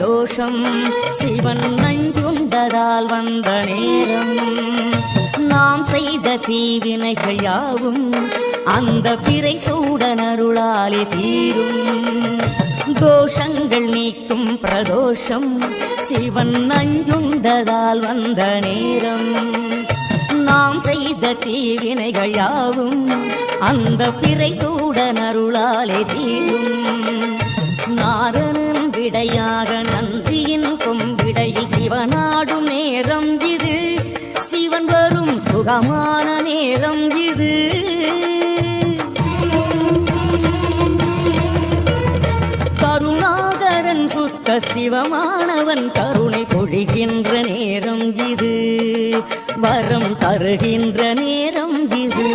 பிரதோஷம் சிவன் நஞ்சுண்டதால் வந்த நேரம் நாம் செய்த தீவினைகள் யாவும் அந்த பிறை சூடனருளாலே தீரும் தோஷங்கள் நீக்கும் பிரதோஷம் சிவன் நஞ்சுண்டதால் வந்த நேரம் நாம் செய்த தீவினைகள் யாவும் அந்த பிறை சூடனருளாலே தீரும் நாரணன் விடையாக நந்தியின் கொம்பிடையில் சிவனாடும் நேரம் இது சிவன் வரும் சுகமான நேரம் இது கருணாகரன் சுத்த சிவமானவன் கருணை பொழிகின்ற நேரம் இது வரம் தருகின்ற நேரம் இது